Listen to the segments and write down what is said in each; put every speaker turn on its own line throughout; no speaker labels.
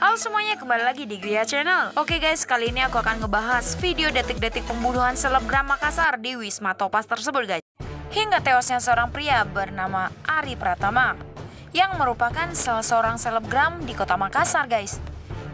Halo semuanya, kembali lagi di Gria Channel. Oke guys, kali ini aku akan ngebahas video detik-detik pembunuhan selebgram Makassar di Wisma Topaz tersebut guys. Hingga tewasnya seorang pria bernama Ari Pratama yang merupakan salah seorang selebgram di kota Makassar guys.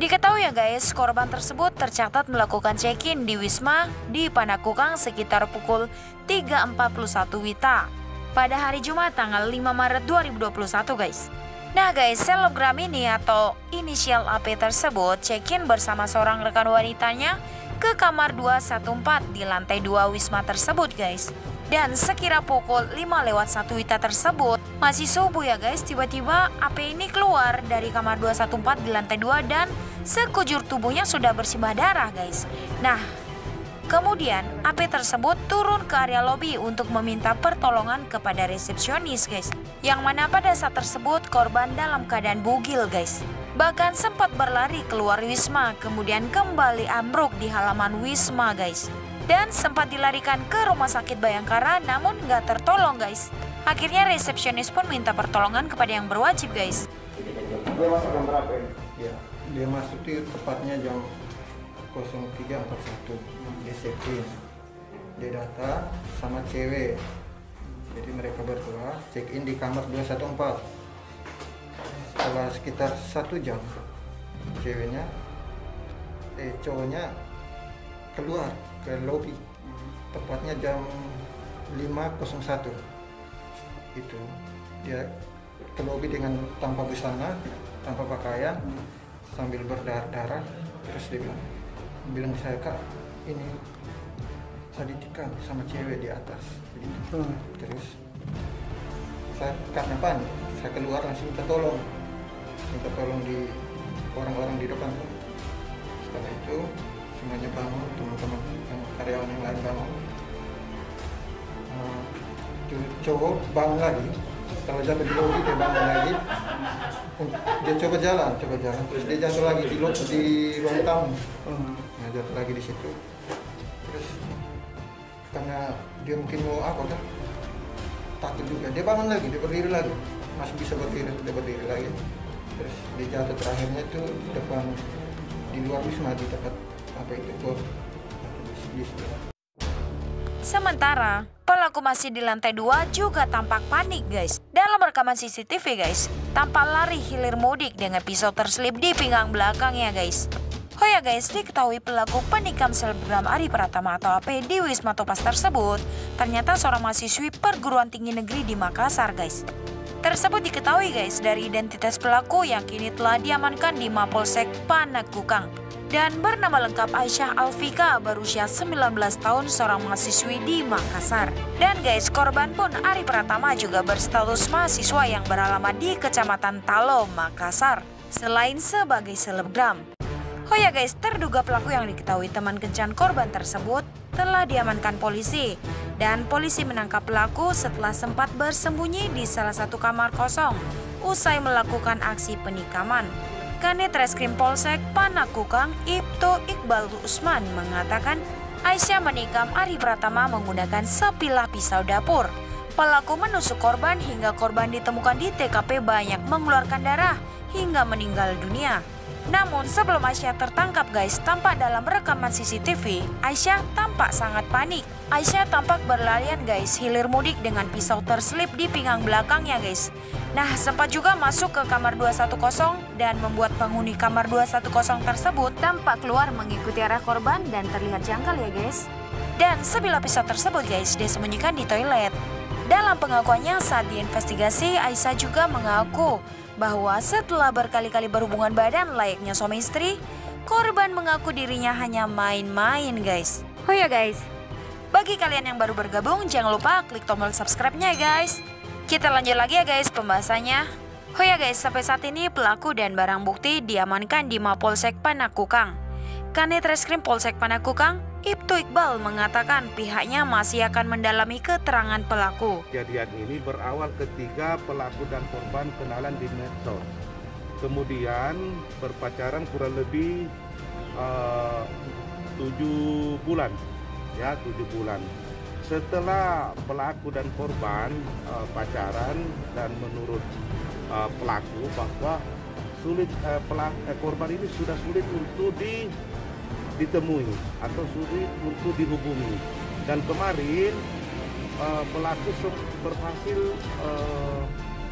Diketahui ya guys, korban tersebut tercatat melakukan check-in di Wisma di Panakukang sekitar pukul 3.41 WITA pada hari Jumat tanggal 5 Maret 2021 guys. Nah guys, selebgram ini atau inisial AP tersebut check-in bersama seorang rekan wanitanya ke kamar 214 di lantai 2 Wisma tersebut guys. Dan sekira pukul 5:01 WITA tersebut, masih subuh ya guys, tiba-tiba AP ini keluar dari kamar 214 di lantai 2 dan sekujur tubuhnya sudah bersimbah darah guys. Nah, kemudian AP tersebut turun ke area lobi untuk meminta pertolongan kepada resepsionis guys. Yang mana pada saat tersebut korban dalam keadaan bugil guys. Bahkan sempat berlari keluar Wisma, kemudian kembali ambruk di halaman Wisma guys. Dan sempat dilarikan ke Rumah Sakit Bayangkara namun nggak tertolong guys. Akhirnya resepsionis pun minta pertolongan kepada yang berwajib guys.
Dia masuk jam berapa ya? Dia masuk di tepatnya jam 03.41. Dia check-in. Dia datang sama cewek. Jadi mereka berdua check-in di kamar 214. Setelah sekitar 1 jam, cowoknya keluar ke lobi. Tepatnya jam 5.01. Itu dia ke lobi dengan tanpa busana, tanpa pakaian, sambil berdarah-darah. Terus dia bilang saya, "Kak, ini saya ditikam sama cewek di atas." Terus saya karena panik, saya keluar langsung minta tolong di orang-orang di depan. Setelah itu semuanya bangun, teman-teman yang karyawan yang lain bangun. Cowok bangun lagi, setelah jatuh di lobi dia bangun lagi. Dia coba jalan, terus dia jatuh lagi di ruang tamu. Nah, jatuh lagi di situ. Terus karena dia mungkin mau apa kan, takut juga, dia bangun lagi, dia berdiri lagi, masih bisa berdiri, dia berdiri lagi. Terus dia jatuh terakhirnya itu di depan, di luar Wisma, di tempat apa itu gor.
Sementara pelaku masih di lantai 2 juga tampak panik guys. Dalam rekaman CCTV guys, tampak lari hilir mudik dengan pisau terselip di pinggang belakangnya guys. Oh ya guys, diketahui pelaku penikam selebgram Ari Pratama atau AP di Wisma Topaz tersebut ternyata seorang mahasiswi perguruan tinggi negeri di Makassar guys. Tersebut diketahui guys dari identitas pelaku yang kini telah diamankan di Mapolsek Panakukang dan bernama lengkap Aisyah Alfika, berusia 19 tahun, seorang mahasiswi di Makassar. Dan guys, korban pun Ari Pratama juga berstatus mahasiswa yang beralamat di Kecamatan Talo, Makassar, selain sebagai selebgram. Oh ya guys, terduga pelaku yang diketahui teman kencan korban tersebut telah diamankan polisi. Dan polisi menangkap pelaku setelah sempat bersembunyi di salah satu kamar kosong usai melakukan aksi penikaman. Kanit Reskrim Polsek Panakukang Ibtu Iqbal Usman mengatakan Aisyah menikam Ari Pratama menggunakan sebilah pisau dapur. Pelaku menusuk korban hingga korban ditemukan di TKP banyak mengeluarkan darah hingga meninggal dunia. Namun sebelum Aisyah tertangkap guys, tampak dalam rekaman CCTV, Aisyah tampak sangat panik. Aisyah tampak berlarian guys, hilir mudik dengan pisau terselip di pinggang belakangnya guys. Nah, sempat juga masuk ke kamar 210 dan membuat penghuni kamar 210 tersebut tampak keluar mengikuti arah korban dan terlihat janggal ya guys. Dan sebilah pisau tersebut guys disembunyikan di toilet. Dalam pengakuannya saat diinvestigasi, Aisyah juga mengaku bahwa setelah berkali-kali berhubungan badan layaknya suami istri, korban mengaku dirinya hanya main-main guys. Oh ya guys, bagi kalian yang baru bergabung jangan lupa klik tombol subscribe-nya guys. Kita lanjut lagi ya guys pembahasannya. Oh ya guys, sampai saat ini pelaku dan barang bukti diamankan di Mapolsek Panakukang. Kanit Reskrim Polsek Panakukang Ibtu Iqbal mengatakan pihaknya masih akan mendalami keterangan pelaku.
Kejadian ini berawal ketika pelaku dan korban kenalan di medsos. Kemudian berpacaran kurang lebih 7 bulan. Ya, 7 bulan. Setelah pelaku dan korban pacaran dan menurut pelaku bahwa korban ini sudah sulit untuk ditemui atau sulit untuk dihubungi. Dan kemarin pelaku berhasil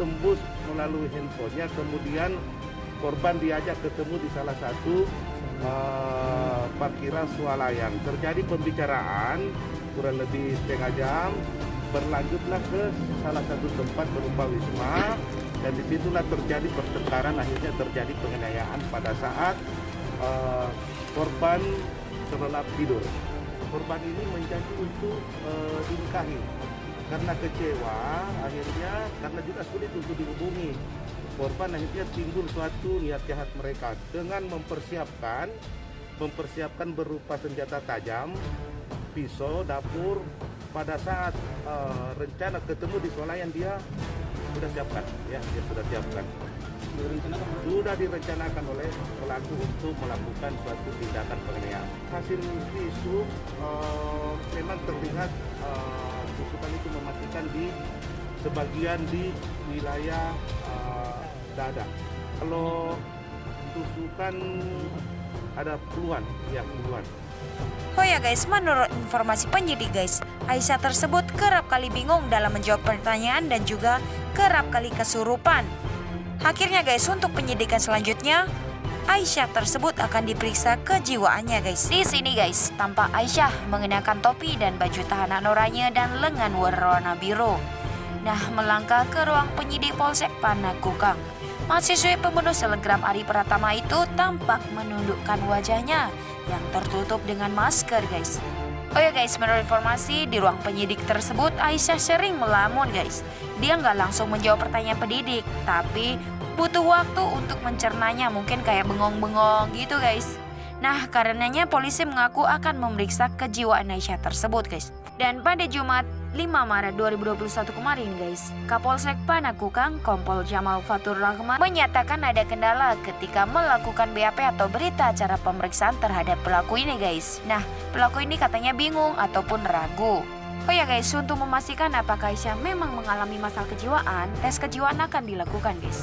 tembus melalui handphonenya, kemudian korban diajak ketemu di salah satu parkiran swalayan. Terjadi pembicaraan kurang lebih setengah jam, berlanjutlah ke salah satu tempat berupa wisma, dan disitulah terjadi pertengkaran, akhirnya terjadi penganiayaan pada saat korban terlelap tidur. Korban ini menjanji untuk dinikahi. Karena kecewa, akhirnya karena juga sulit untuk dihubungi, korban akhirnya timbul suatu niat jahat mereka dengan mempersiapkan berupa senjata tajam, pisau, dapur. Pada saat rencana ketemu di swalayan dia sudah siapkan, ya, dia sudah siapkan. Sudah direncanakan oleh pelaku untuk melakukan suatu tindakan penganiayaan. Hasil visum memang terlihat tusukan itu mematikan di sebagian di wilayah dada. Kalau tusukan ada puluhan, ya puluhan.
Oh ya guys, menurut informasi penyidik guys, Aisyah tersebut kerap kali bingung dalam menjawab pertanyaan dan juga kerap kali kesurupan. Akhirnya guys, untuk penyidikan selanjutnya, Aisyah tersebut akan diperiksa kejiwaannya guys. Di sini guys, tampak Aisyah mengenakan topi dan baju tahanan oranye dan lengan berwarna biru. Nah, melangkah ke ruang penyidik Polsek Panakukang. Mahasiswi pembunuh selebgram Ari Pratama itu tampak menundukkan wajahnya yang tertutup dengan masker guys. Oh ya guys, menurut informasi di ruang penyidik tersebut, Aisyah sering melamun guys. Dia nggak langsung menjawab pertanyaan penyidik, tapi butuh waktu untuk mencernanya, mungkin kayak bengong-bengong gitu guys. Nah, karenanya polisi mengaku akan memeriksa kejiwaan Aisyah tersebut guys. Dan pada Jumat 5 Maret 2021 kemarin guys, Kapolsek Panakukang Kompol Jamal Fatur Rahman menyatakan ada kendala ketika melakukan BAP atau berita acara pemeriksaan terhadap pelaku ini guys. Nah, pelaku ini katanya bingung ataupun ragu. Oh ya guys, untuk memastikan apakah Aisyah memang mengalami masalah kejiwaan, tes kejiwaan akan dilakukan guys.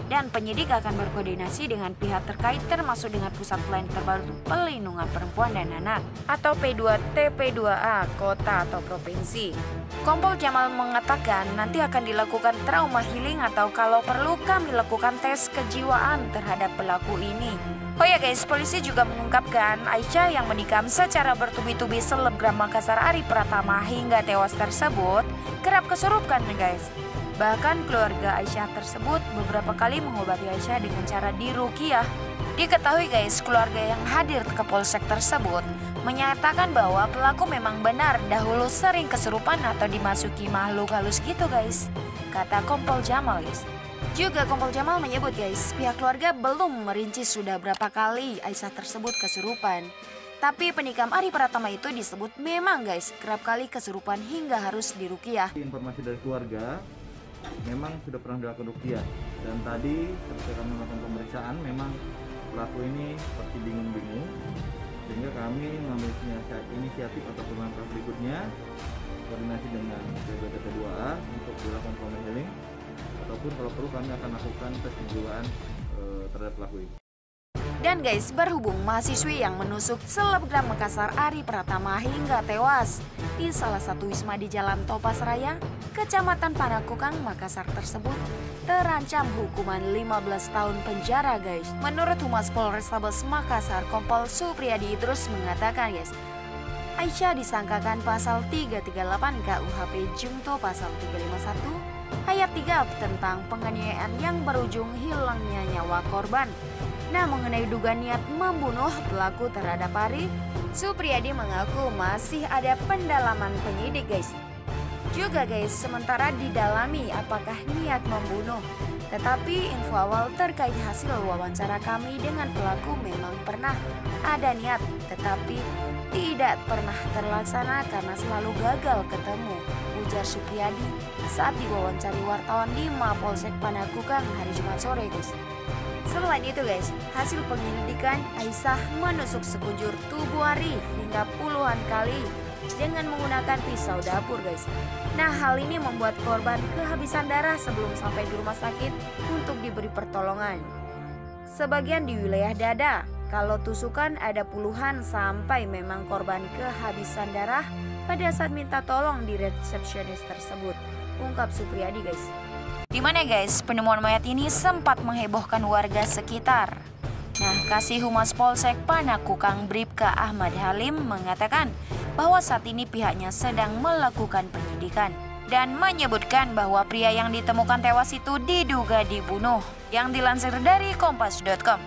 Dan penyidik akan berkoordinasi dengan pihak terkait termasuk dengan Pusat Pelayanan Terpadu Pelindungan Perempuan dan Anak atau P2TP2A kota atau provinsi. Kompol Jamal mengatakan nanti akan dilakukan trauma healing atau kalau perlu kami lakukan tes kejiwaan terhadap pelaku ini. Oh ya guys, polisi juga mengungkapkan Aisyah yang menikam secara bertubi-tubi selebgram Makassar Ari Pratama hingga tewas tersebut kerap kesurupan guys. Bahkan keluarga Aisyah tersebut beberapa kali mengobati Aisyah dengan cara diruqyah. Diketahui guys, keluarga yang hadir ke polsek tersebut menyatakan bahwa pelaku memang benar dahulu sering kesurupan atau dimasuki makhluk halus gitu guys, kata Kompol Jamal guys. Juga Kompol Jamal menyebut guys, pihak keluarga belum merinci sudah berapa kali Aisyah tersebut kesurupan. Tapi penikam Ari Pratama itu disebut memang guys kerap kali kesurupan hingga harus diruqyah.
Informasi dari keluarga memang sudah pernah dilakukan ruqyah, dan tadi ketika kami melakukan pemeriksaan memang pelaku ini seperti bingung-bingung, sehingga kami mengambil inisiatif atau langkah berikutnya koordinasi dengan P2TP2A untuk dilakukan trauma healing, ataupun kalau perlu kami akan lakukan tes kejiwaan terhadap pelaku ini.
Dan guys, berhubung mahasiswi yang menusuk selebgram Makassar Ari Pratama hingga tewas di salah satu wisma di Jalan Topas Raya, Kecamatan Panakukang, Makassar tersebut terancam hukuman 15 tahun penjara guys. Menurut Humas Polrestabes Makassar, Kompol Supriyadi Idrus mengatakan guys, Aisyah disangkakan pasal 338 KUHP Junto pasal 351 ayat 3 tentang penganiayaan yang berujung hilangnya nyawa korban. Nah, mengenai dugaan niat membunuh pelaku terhadap Ari, Supriyadi mengaku masih ada pendalaman penyidik guys. Juga guys, sementara didalami apakah niat membunuh. Tetapi info awal terkait hasil wawancara kami dengan pelaku memang pernah ada niat, tetapi tidak pernah terlaksana karena selalu gagal ketemu, ujar Supriyadi saat diwawancari wartawan di Mapolsek Panakukang hari Jumat sore guys. Selain itu guys, hasil penyelidikan Aisyah menusuk sekujur tubuh Ari hingga puluhan kali dengan menggunakan pisau dapur guys. Nah, hal ini membuat korban kehabisan darah sebelum sampai di rumah sakit untuk diberi pertolongan. sebagian di wilayah dada. Kalau tusukan ada puluhan sampai memang korban kehabisan darah pada saat minta tolong di resepsionis tersebut, ungkap Supriyadi guys. Dimana guys, penemuan mayat ini sempat menghebohkan warga sekitar. Nah, Kasih Humas Polsek Panakukang Bribka Ahmad Halim mengatakan bahwa saat ini pihaknya sedang melakukan penyidikan dan menyebutkan bahwa pria yang ditemukan tewas itu diduga dibunuh. Yang dilansir dari kompas.com.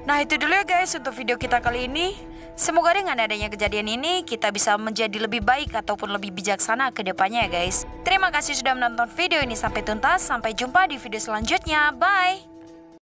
Nah, itu dulu ya guys untuk video kita kali ini. Semoga dengan adanya kejadian ini kita bisa menjadi lebih baik ataupun lebih bijaksana ke depannya ya guys. Terima kasih sudah menonton video ini sampai tuntas. Sampai jumpa di video selanjutnya. Bye!